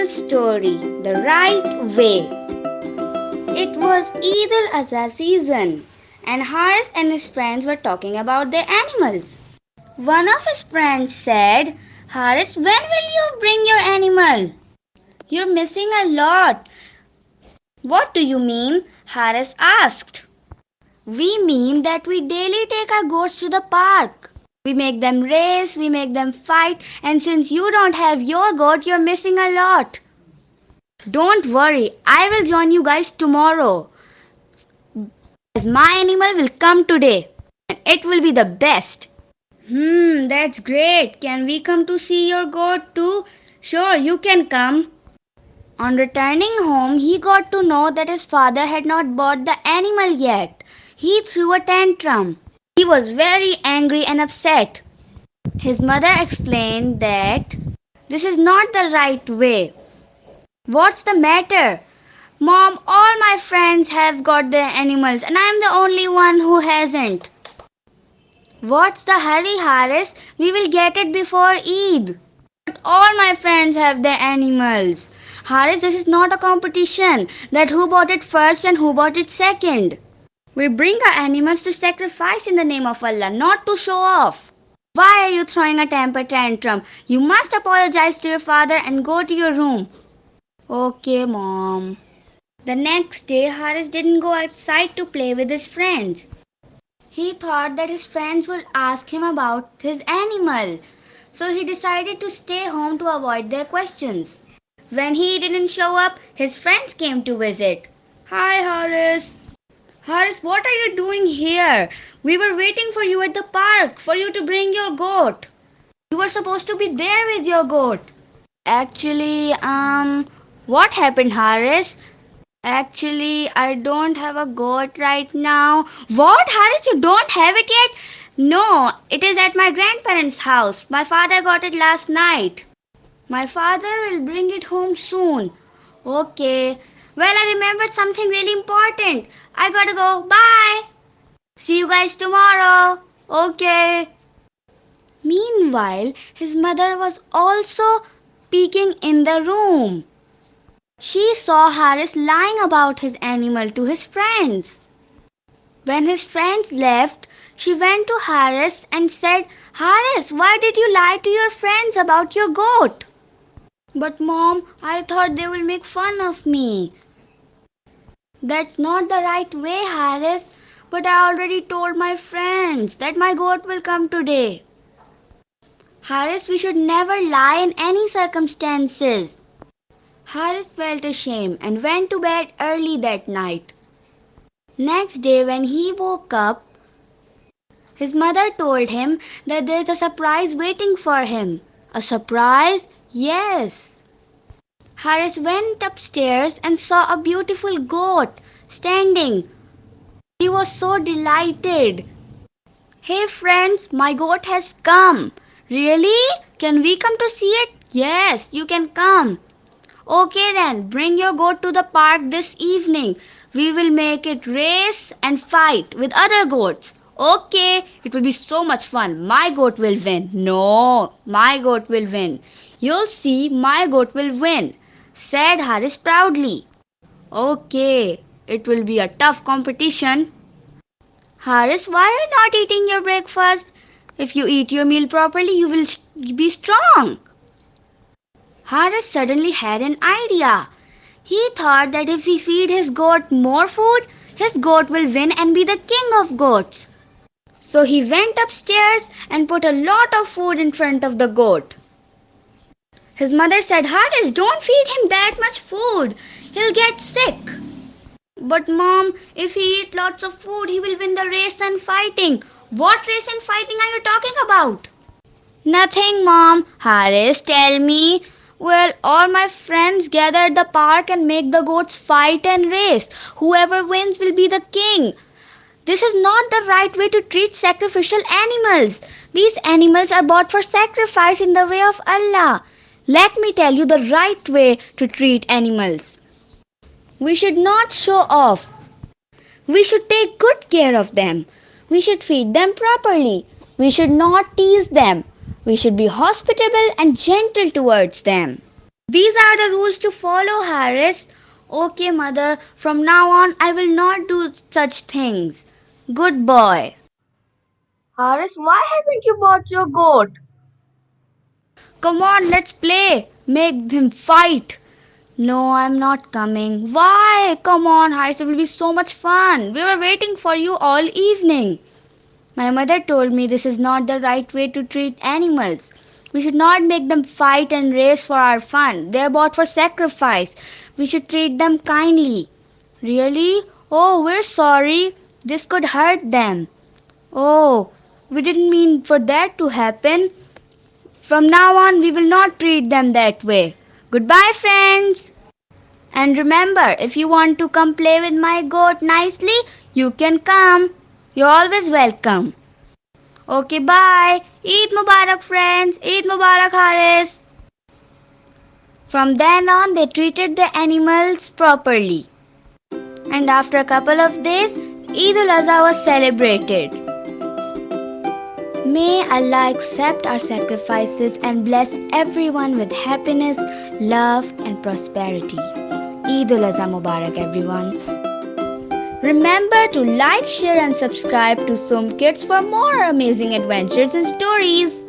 animal story, The Right Way. It was Eid al-Azha season, and Haris and his friends were talking about their animals. One of his friends said, Haris, when will you bring your animal? You're missing a lot. What do you mean? Haris asked. We mean that we daily take our goats to the park. We make them race, we make them fight, and since you don't have your goat, you're missing a lot. Don't worry, I will join you guys tomorrow. As my animal will come today, and it will be the best. That's great. Can we come to see your goat too? Sure, you can come. On returning home, he got to know that his father had not bought the animal yet. He threw a tantrum. He was very angry and upset. His mother explained that this is not the right way. What's the matter? Mom, all my friends have got their animals and I'm the only one who hasn't. What's the hurry, Haris? We will get it before Eid. But all my friends have their animals. Haris, this is not a competition that who bought it first and who bought it second. We bring our animals to sacrifice in the name of Allah, not to show off. Why are you throwing a temper tantrum? You must apologize to your father and go to your room. Okay, Mom. The next day, Haris didn't go outside to play with his friends. He thought that his friends would ask him about his animal, so he decided to stay home to avoid their questions. When he didn't show up, his friends came to visit. Hi, Haris. Haris, what are you doing here? We were waiting for you at the park for you to bring your goat. You were supposed to be there with your goat. Actually, what happened, Haris? Actually, I don't have a goat right now. What, Haris? You don't have it yet? No, it is at my grandparents' house. My father got it last night. My father will bring it home soon. Okay. Well, I remembered something really important. I gotta go. Bye. See you guys tomorrow. Okay. Meanwhile, his mother was also peeking in the room. She saw Haris lying about his animal to his friends. When his friends left, she went to Haris and said, Haris, why did you lie to your friends about your goat? But Mom, I thought they will make fun of me. That's not the right way, Haris. But I already told my friends that my goat will come today. Haris, we should never lie in any circumstances. Haris felt ashamed and went to bed early that night. Next day when he woke up, his mother told him that there's a surprise waiting for him. A surprise? Yes. Haris went upstairs and saw a beautiful goat standing. He was so delighted. Hey friends, my goat has come. Really? Can we come to see it? Yes, you can come. Okay then, bring your goat to the park this evening. We will make it race and fight with other goats. Okay, it will be so much fun. My goat will win. No, my goat will win. You'll see, my goat will win, said Haris proudly. Okay, it will be a tough competition. Haris, why are you not eating your breakfast? If you eat your meal properly, you will be strong. Haris suddenly had an idea. He thought that if he feed his goat more food, his goat will win and be the king of goats. So he went upstairs and put a lot of food in front of the goat. His mother said, Haris, don't feed him that much food. He'll get sick. But Mom, if he eats lots of food, he will win the race and fighting. What race and fighting are you talking about? Nothing, Mom. Haris, tell me. Well, all my friends gather at the park and make the goats fight and race. Whoever wins will be the king. This is not the right way to treat sacrificial animals. These animals are bought for sacrifice in the way of Allah. Let me tell you the right way to treat animals. We should not show off. We should take good care of them. We should feed them properly. We should not tease them. We should be hospitable and gentle towards them. These are the rules to follow, Harris. Okay, mother, from now on I will not do such things. Good boy. Haris, why haven't you bought your goat? Come on, let's play. Make him fight. No, I'm not coming. Why? Come on, Harris, it will be so much fun. We were waiting for you all evening. My mother told me this is not the right way to treat animals. We should not make them fight and race for our fun. They are bought for sacrifice. We should treat them kindly. Really? Oh, we're sorry. This could hurt them. Oh, we didn't mean for that to happen. From now on, we will not treat them that way. Goodbye, friends. And remember, if you want to come play with my goat nicely, you can come. You're always welcome. Okay, bye. Eid Mubarak, friends. Eid Mubarak, Haris. From then on, they treated the animals properly. And after a couple of days, Eid ul Azha was celebrated. May Allah accept our sacrifices and bless everyone with happiness, love, and prosperity. Eid ul Azha Mubarak, everyone. Remember to like, share, and subscribe to Sum Kids for more amazing adventures and stories.